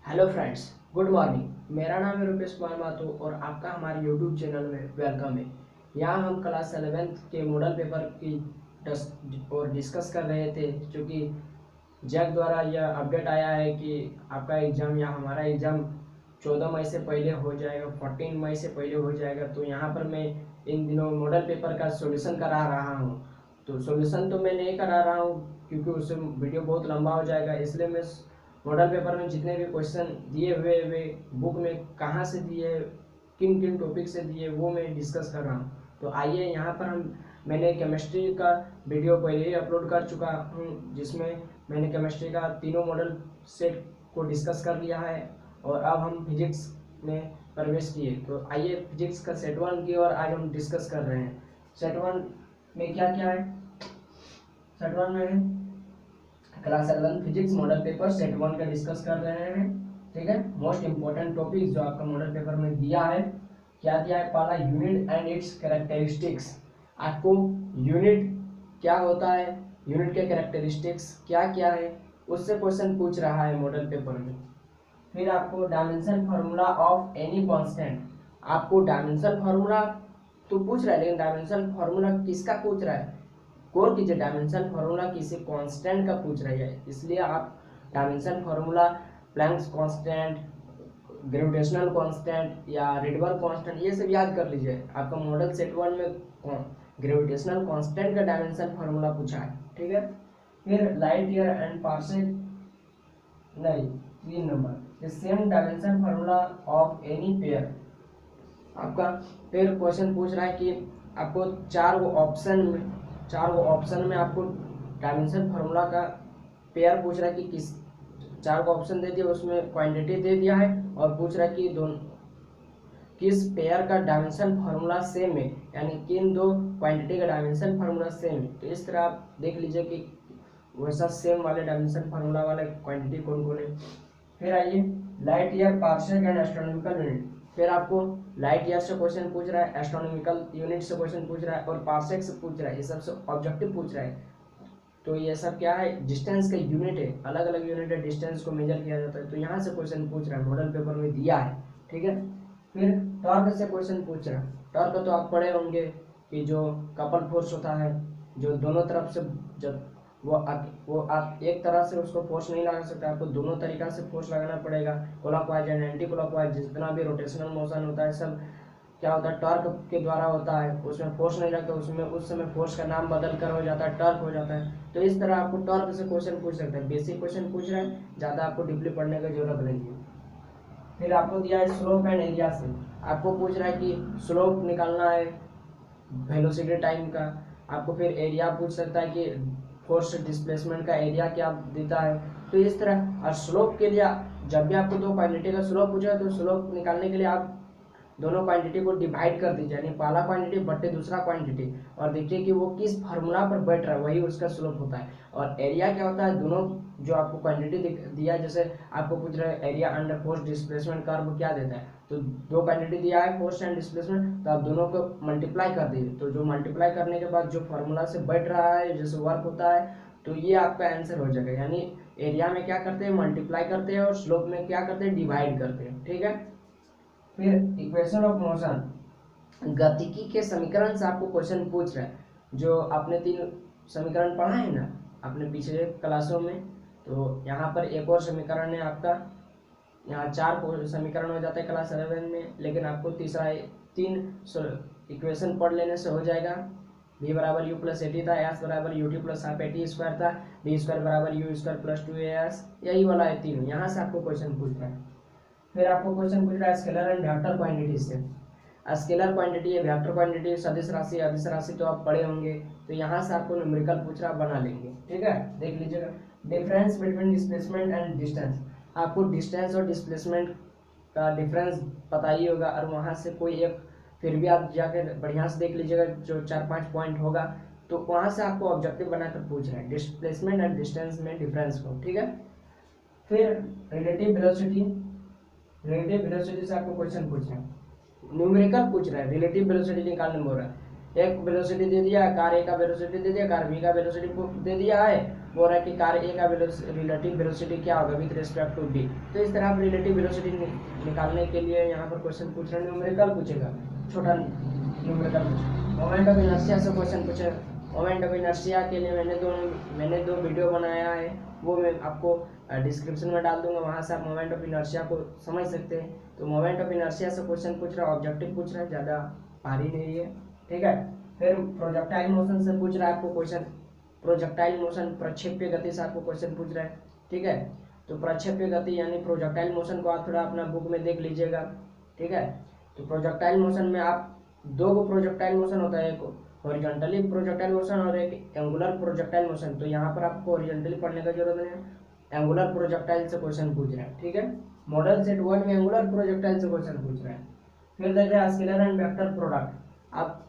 Hello friends, good morning. मेरा नाम है रुपेश कुमार माथुर और आपका हमारे यूट्यूब चैनल में वेलकम है। यहाँ हम क्लास 11th के मॉडल पेपर की डिस्कस कर रहे थे, क्योंकि जैक द्वारा यह अपडेट आया है कि आपका एग्ज़ाम या हमारा एग्ज़ाम 14 मई से पहले हो जाएगा, 14 मई से पहले हो जाएगा। तो यहाँ पर मैं इन दिनों मॉडल पेपर का सॉल्यूशन करा रहा हूँ। तो सॉल्यूशन तो मैं नहीं करा रहा हूँ क्योंकि उससे वीडियो बहुत लंबा हो जाएगा, इसलिए मैं मॉडल पेपर में जितने भी क्वेश्चन दिए हुए वे बुक में कहाँ से दिए, किन किन टॉपिक से दिए, वो मैं डिस्कस कर रहा हूँ। तो आइए, यहाँ पर मैंने केमिस्ट्री का वीडियो पहले ही अपलोड कर चुका हूँ, जिसमें मैंने केमिस्ट्री का तीनों मॉडल सेट को डिस्कस कर लिया है और अब हम फिजिक्स में प्रवेश किए। तो आइए फिजिक्स का सेट 1 की और आज हम डिस्कस कर रहे हैं। सेट 1 में क्या क्या है? सेट 1 में class 11 physics model paper set 1 का डिस्कस कर रहे हैं। ठीक है, मोस्ट इंपॉर्टेंट टॉपिक जो आपका मॉडल पेपर में दिया है, क्या दिया है? पहला, यूनिट एंड इट्स कैरेक्टरिस्टिक्स। आपको यूनिट क्या होता है, यूनिट के कैरेक्टरिस्टिक्स क्या क्या है, उससे क्वेश्चन पूछ रहा है मॉडल पेपर में। फिर आपको dimension formula of any constant. आपको डायमेंशन फार्मूला तो पूछ रहा है, लेकिन डायमेंशन फार्मूला किसका पूछ रहा है? गौर कीजिए, डायमेंशन फार्मूला किसी कांस्टेंट का पूछ रही है, इसलिए आप dimension formula, Planck's constant, gravitational constant या रिडबल कांस्टेंट, ये सब याद कर लीजिए। आपका मॉडल सेट 1 में ग्रेविटेशनल कांस्टेंट का डायमेंशन फार्मूला पूछा है। ठीक है, फिर लाइट ईयर एंड पार्सेक, नहीं, 3 number, same dimension formula of any pair. आपका फिर क्वेश्चन पूछ रहा है कि आपको चार गो ऑप्शन में आपको डायमेंशन फार्मूला का पेयर पूछ रहा है कि किस, चार को ऑप्शन दे दिया, उसमें क्वांटिटी दे दिया है और पूछ रहा है कि दोनों किस पेयर का डायमेंशन फार्मूला सेम है, यानी किन दो क्वांटिटी का डायमेंशन फार्मूला सेम है। तो इस तरह आप देख लीजिए कि वैसा सेम वाले डायमेंशन फार्मूला वाले क्वांटिटी कौन कौन है। फिर आइए, light year, parsec and astronomical unit. फिर आपको लाइट ईयर से क्वेश्चन पूछ रहा है, एस्ट्रोनॉमिकल यूनिट से क्वेश्चन पूछ रहा है और पार्सेक से पूछ रहा है, ये सबसे ऑब्जेक्टिव पूछ रहा है। तो ये सब क्या है? डिस्टेंस का यूनिट है, अलग अलग यूनिट है, डिस्टेंस को मेजर किया जाता है। तो यहाँ से क्वेश्चन पूछ रहा है, मॉडल पेपर में दिया है। ठीक है, फिर टॉर्क से क्वेश्चन पूछ रहा है। टॉर्क तो आप पढ़े होंगे कि जो कपल फोर्स होता है, जो दोनों तरफ से, जब वो आप एक तरह से उसको फोर्स नहीं लगा सकते, आपको दोनों तरीका से फोर्स लगाना पड़ेगा, क्लॉकवाइज एंड एंटी क्लॉकवाइज। जितना भी रोटेशनल मोशन होता है सब क्या होता है? टॉर्क के द्वारा होता है। उसमें फोर्स नहीं लगता, उसमें उस समय फोर्स का नाम बदल कर हो जाता है, टॉर्क हो जाता है। तो इस तरह आपको टॉर्क से क्वेश्चन पूछ सकते हैं। बेसिक क्वेश्चन पूछ रहे हैं, ज़्यादा आपको डीपली पढ़ने की जरूरत नहीं है। फिर आपको दिया है स्लोप एंड एरिया से। आपको पूछ रहा है कि स्लोप निकालना है वेलोसिटी टाइम का। आपको फिर एरिया पूछ सकता है कि फोर्स डिस्प्लेसमेंट का एरिया क्या देता है। तो इस तरह, और स्लोप के लिए जब भी आपको दो क्वांटिटी का स्लोप पूछा तो स्लोप निकालने के लिए आप दोनों क्वांटिटी को डिवाइड कर दीजिए, यानी पहला क्वांटिटी बट्टे दूसरा क्वांटिटी, और देखिए कि वो किस फार्मूला पर बैठ रहा है, वही उसका स्लोप होता है। और एरिया क्या होता है? दोनों जो आपको क्वांटिटी दिया, जैसे आपको पूछ रहा है area under force displacement curve क्या देता है, तो दो क्वांटिटी दिया है, फोर्स एंड डिस्प्लेसमेंट, तो आप दोनों को मल्टीप्लाई कर दीजिए। तो जो मल्टीप्लाई करने के बाद जो फार्मूला से बैठ रहा है, जैसे वर्क होता है, तो ये आपका आंसर हो जाएगा। यानी एरिया में क्या करते हैं? मल्टीप्लाई करते हैं, और स्लोप में क्या करते हैं? डिवाइड करते हैं। ठीक है, फिर इक्वेशन ऑफ मोशन, गतिकी के समीकरण से आपको क्वेश्चन पूछ रहा है। जो आपने 3 समीकरण पढ़ा है ना अपने पिछले क्लासों में, तो यहाँ पर एक और समीकरण है आपका। यहाँ 4 समीकरण हो जाता है क्लास 11 में, लेकिन आपको तीसरा 3 इक्वेशन पढ़ लेने से हो जाएगा। b बराबर u प्लस एटी था, s बराबर ut plus half eighty square था, b स्क्वायर बराबर u स्क्वायर प्लस 2as, यही वाला है 3। यहाँ से आपको क्वेश्चन पूछ रहा है। फिर आपको क्वेश्चन पूछ रहा है स्केलर एंड वेक्टर क्वांटिटी से। स्केलर क्वांटिटी है, वेक्टर क्वांटिटी, सदिश राशि, अदिश राशि तो आप पढ़े होंगे। तो यहाँ से आपको न्यूमेरिकल पूछ रहा, बना लेंगे। ठीक है, देख लीजिएगा, difference between displacement and distance. आपको डिस्टेंस और डिस्प्लेसमेंट का डिफरेंस पता ही होगा, और वहाँ से कोई एक, फिर भी आप जाकर बढ़िया से देख लीजिएगा, जो 4-5 पॉइंट होगा, तो वहाँ से आपको ऑब्जेक्टिव बनाकर पूछ रहे हैं डिस्प्लेसमेंट एंड डिस्टेंस में डिफरेंस को। ठीक है, फिर रिलेटिव वेलोसिटी से आपको क्वेश्चन पूछ रहे हैं, न्यूमेरिकल पूछ रहा है, रिलेटिव वेलोसिटी निकालने बोल रहा है। एक वेलोसिटी दे दिया, कार ए का वेलोसिटी दे दिया, कार बी का वेलोसिटी दे दिया है, बोल रहा है कि कार ए का रिलेटिव वेलोसिटी क्या होगा विद रिस्पेक्ट टू डी। तो इस तरह आप रिलेटिव वेलोसिटी निकालने के लिए यहाँ पर क्वेश्चन पूछ रहे हैं, न्यूमेरिकल पूछेगा, छोटा न्यूमेरिकल पूछेगा। मोमेंट ऑफ इनर्शिया से क्वेश्चन पूछेगा। मोमेंट ऑफ इनर्शिया के लिए मैंने दो वीडियो बनाया है, वो मैं आपको डिस्क्रिप्शन में डाल दूंगा, वहाँ से आप मोमेंट ऑफ इनर्शिया को समझ सकते हैं। तो मोमेंट ऑफ इनर्शिया से क्वेश्चन पूछ रहा है, ऑब्जेक्टिव पूछ रहा है, ज़्यादा भारी नहीं है, ठीक है। फिर प्रोजेक्टाइल मोशन से पूछ रहा है आपको क्वेश्चन, प्रोजेक्टाइल मोशन प्रक्षेप्य गति से आपको क्वेश्चन पूछ रहा है, ठीक है। तो प्रक्षेप्य गति यानी प्रोजेक्टाइल मोशन को आप थोड़ा अपना बुक में देख लीजिएगा, ठीक है। तो प्रोजेक्टाइल मोशन में आप दो को प्रोजेक्टाइल मोशन होता है, एक हॉरिजॉन्टली प्रोजेक्टाइल मोशन और एक एंगुलर प्रोजेक्टाइल मोशन। तो यहाँ पर आपको हॉरिजॉन्टली पढ़ने का जरूरत नहीं है, एंगुलर प्रोजेक्टाइल से क्वेश्चन पूछ रहा है, ठीक है। मॉडल सेट 1 में एंगुलर प्रोजेक्टाइल से क्वेश्चन पूछ रहा है। फिर देख रहे हैं स्केलर एंड वेक्टर प्रोडक्ट, आप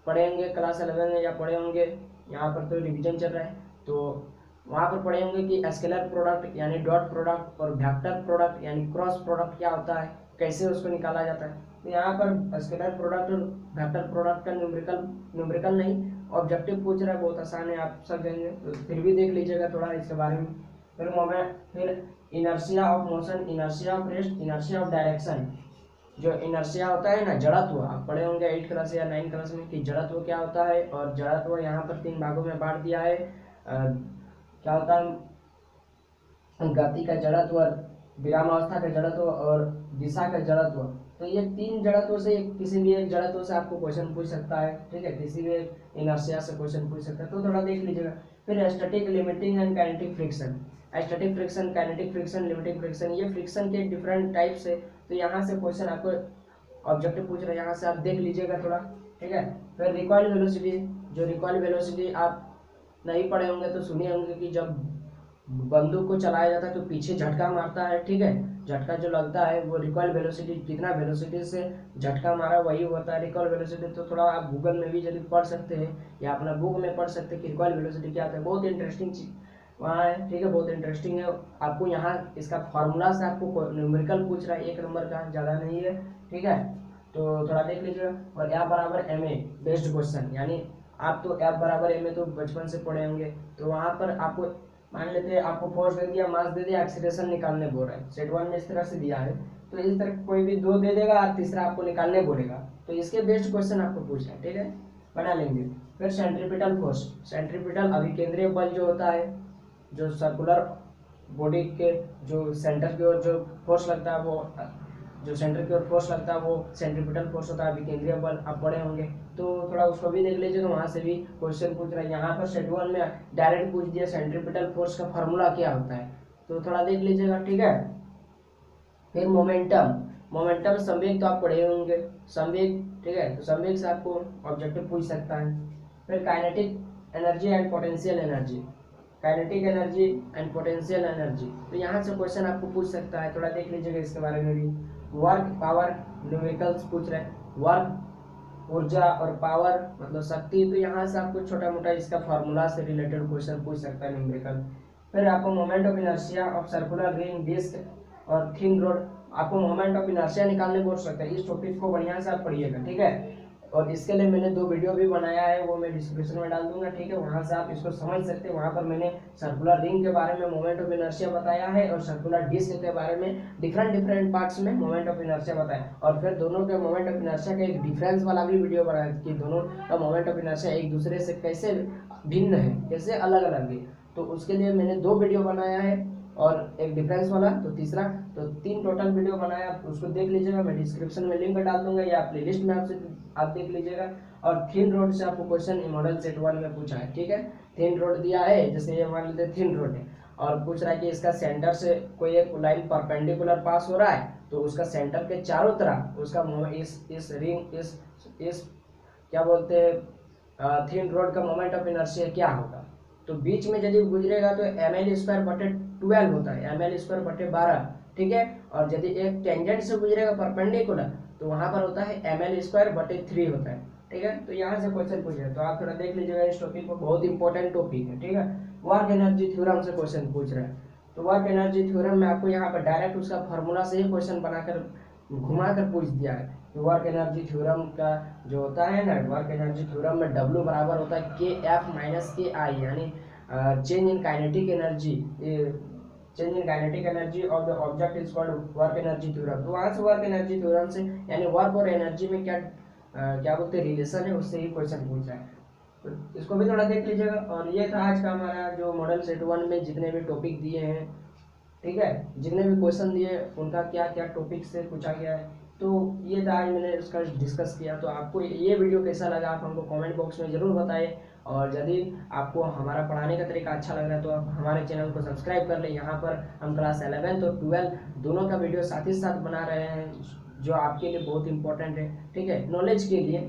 पढ़ेंगे क्लास 11 में या पढ़े होंगे, यहाँ पर तो रिवीजन चल रहा है, तो वहाँ पर पढ़े होंगे कि स्केलर प्रोडक्ट यानी डॉट प्रोडक्ट और वेक्टर प्रोडक्ट यानी क्रॉस प्रोडक्ट क्या होता है, कैसे उसको निकाला जाता है। तो यहाँ पर स्केलर प्रोडक्ट और वेक्टर प्रोडक्ट का न्यूमेरिकल नहीं ऑब्जेक्टिव पूछ रहा है, बहुत आसान है, आप सब जानेंगे, तो फिर भी देख लीजिएगा थोड़ा इसके बारे में। फिर मोमेंट, फिर inertia of motion, inertia of rest, inertia of direction. जो इनर्शिया होता है ना, जड़त्व, आप पढ़े होंगे 8 क्लास या 9 क्लास में कि जड़त्व क्या होता है, और जड़त्व यहाँ पर 3 भागों में बांट दिया है। क्या होता है, गति का जड़त्व, विरामावस्था का जड़त्व और दिशा का जड़त्व। तो ये 3 जड़त्व से किसी भी एक जड़त्व से आपको क्वेश्चन पूछ सकता है, ठीक है, किसी भी एक इनर्शिया से क्वेश्चन पूछ सकता है, तो थोड़ा देख लीजिएगा। फिर static, limiting and kinetic friction, static friction, kinetic friction, limiting friction, ये फ्रिक्शन के डिफरेंट टाइप्स है। तो यहाँ से क्वेश्चन आपको ऑब्जेक्टिव पूछ रहे हैं, यहाँ से आप देख लीजिएगा थोड़ा, ठीक है। फिर रिकॉइल वेलोसिटी, जो रिकॉइल वेलोसिटी आप नहीं पढ़े होंगे तो सुने होंगे कि जब बंदूक को चलाया जाता है तो पीछे झटका मारता है, ठीक है, झटका जो लगता है वो रिकॉइल वेलोसिटी, कितना वेलोसिटी से झटका मारा वही होता है रिकॉइल वेलोसिटी। तो थोड़ा आप गूगल में भी यदि पढ़ सकते हैं या अपना बुक में पढ़ सकते हैं कि रिकॉइल वेलोसिटी क्या होता है, बहुत इंटरेस्टिंग चीज वहाँ है, ठीक है, बहुत इंटरेस्टिंग है। आपको यहाँ इसका फॉर्मूला से आपको न्यूमेरिकल पूछ रहा है, 1 नंबर का, ज़्यादा नहीं है, ठीक है। तो थोड़ा देख लीजिएगा। और F बराबर ma बेस्ड क्वेश्चन, यानी आप तो F बराबर ma तो बचपन से पढ़े होंगे। तो वहाँ पर आपको मान लेते हैं आपको फोर्स दे दिया, मास दे दिया, एक्सीलरेशन निकालने बोल रहा है, सेट 1 में इस तरह से दिया है, तो इस तरह कोई भी 2 दे देगा और तीसरा आपको निकालने बोलेगा, तो इसके बेस्ड क्वेश्चन आपको पूछना है, ठीक है, बना लेंगे। फिर सेंट्रीपिटल फोर्स, सेंट्रीपिटल अभिकेंद्रीय बल जो होता है, जो सर्कुलर बॉडी के जो सेंटर की ओर जो फोर्स लगता है, वो जो सेंटर की ओर फोर्स लगता है वो सेंट्रीपिटल फोर्स होता है, अभिकेंद्रीय बल आप पढ़े होंगे, तो थोड़ा उसको भी देख लीजिए। तो वहाँ से भी क्वेश्चन पूछ रहा है, यहाँ पर सेट 1 में डायरेक्ट पूछ दिया सेंट्रीपिटल फोर्स का फार्मूला क्या होता है, तो थोड़ा देख लीजिएगा, ठीक है। फिर मोमेंटम, मोमेंटम संवेग तो आप पढ़े होंगे, संवेग, ठीक है, तो संवेग से आपको ऑब्जेक्टिव पूछ सकता है। फिर kinetic energy and potential energy, kinetic energy and potential energy, तो यहाँ से क्वेश्चन आपको पूछ सकता है, थोड़ा देख लीजिएगा इसके बारे में भी। वर्क, पावर, न्यूमेरिकल्स पूछ रहे हैं, वर्क ऊर्जा और पावर मतलब शक्ति, तो यहाँ से आपको छोटा मोटा इसका फॉर्मूला से रिलेटेड क्वेश्चन पूछ सकता है न्यूमेरिकल। फिर आपको moment of inertia of circular ring disc और थिन रोड, आपको मोमेंट ऑफ इनर्शिया निकालने बोल सकता है। इस टॉपिक को बढ़िया से आप पढ़िएगा, ठीक है। और इसके लिए मैंने 2 वीडियो भी बनाया है, वो मैं डिस्क्रिप्शन में डाल दूंगा, ठीक है, वहाँ से आप इसको समझ सकते हैं। वहाँ पर मैंने सर्कुलर रिंग के बारे में मोमेंट ऑफ इनर्शिया बताया है और सर्कुलर डिस्क के बारे में डिफरेंट पार्ट्स में मोमेंट ऑफ इनर्शिया बताया, और फिर दोनों के मोमेंट ऑफ इनर्शिया का एक डिफरेंस वाला भी वीडियो बनाया कि दोनों का मोमेंट ऑफ इनर्शिया एक दूसरे से कैसे भिन्न है, कैसे अलग अलग है। तो उसके लिए मैंने 2 वीडियो बनाया है और एक डिफरेंस वाला, तो तीसरा, तो 3 टोटल वीडियो बनाया, उसको देख लीजिएगा, मैं डिस्क्रिप्शन में लिंक डाल दूंगा या प्लेलिस्ट में आपसे आप देख लीजिएगा। और थिन रोड से आपको क्वेश्चन मॉडल सेट 1 में पूछा है, ठीक है, थिन रोड दिया है, जैसे ये मान लेते थिन रोड है और पूछ रहा है कि इसका सेंटर से कोई एक लाइन परपेंडिकुलर पास हो रहा है, तो उसका सेंटर के चारों तरफ उसका इस रिंग इस क्या बोलते हैं थिन रोड का मोमेंट ऑफ इनर्शिया क्या होगा। तो बीच में यदि गुजरेगा तो ml² होता है, ml²/12, ठीक है। और यदि एक टेंजेंट से गुजरेगा परपेंडिकुलर तो वहां पर होता है ml²/3 होता है, ठीक है। तो यहाँ से क्वेश्चन पूछे, तो आप थोड़ा देख लीजिएगा इस टॉपिक को, बहुत इंपॉर्टेंट टॉपिक है, ठीक है। वर्क एनर्जी थ्योरम से क्वेश्चन पूछ रहे हैं, तो वर्क एनर्जी थ्योरम में आपको यहाँ पर डायरेक्ट उसका फॉर्मूला से ही क्वेश्चन बनाकर घुमा कर पूछ दिया है। तो वर्क एनर्जी थ्योरम का जो होता है ना, वर्क एनर्जी थ्योरम में W बराबर होता है KF - KI, यानी change in kinetic energy, change in kinetic energy of the object is called work energy theorem. तो वहाँ से वर्क एनर्जी थ्योरम से यानी वर्क और एनर्जी में क्या बोलते हैं रिलेशन है, उससे ही क्वेश्चन पूछा है। तो इसको भी थोड़ा देख लीजिएगा। और ये था आज का हमारा जो मॉडल सेट 1 में जितने भी टॉपिक दिए हैं, ठीक है, जितने भी क्वेश्चन दिए उनका क्या क्या टॉपिक से पूछा गया है। तो ये था आज मैंने उसका डिस्कस किया। तो आपको ये वीडियो कैसा लगा आप हमको कमेंट बॉक्स में ज़रूर बताइए। और यदि आपको हमारा पढ़ाने का तरीका अच्छा लग रहा है तो आप हमारे चैनल को सब्सक्राइब कर लें। यहाँ पर हम क्लास 11 और 12 दोनों का वीडियो साथ ही साथ बना रहे हैं, जो आपके लिए बहुत इंपॉर्टेंट है, ठीक है, नॉलेज के लिए,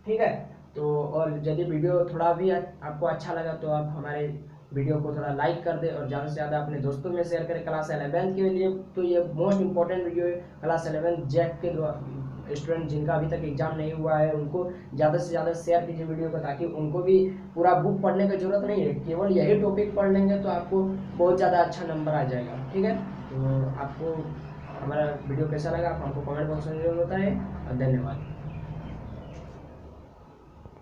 ठीक है। तो और यदि वीडियो थोड़ा भी आपको अच्छा लगा तो आप हमारे वीडियो को थोड़ा लाइक कर दे और ज़्यादा से ज़्यादा अपने दोस्तों में शेयर करें। क्लास 11 के लिए तो ये मोस्ट इंपॉर्टेंट वीडियो है। क्लास 11 जैक के स्टूडेंट जिनका अभी तक एग्जाम नहीं हुआ है उनको ज़्यादा से ज़्यादा शेयर कीजिए वीडियो को, ताकि उनको भी पूरा बुक पढ़ने की जरूरत नहीं है, केवल यही टॉपिक पढ़ लेंगे तो आपको बहुत ज़्यादा अच्छा नंबर आ जाएगा, ठीक है। तो आपको हमारा वीडियो कैसा लगा आप हमको कमेंट बॉक्स में जरूर बताएं। धन्यवाद।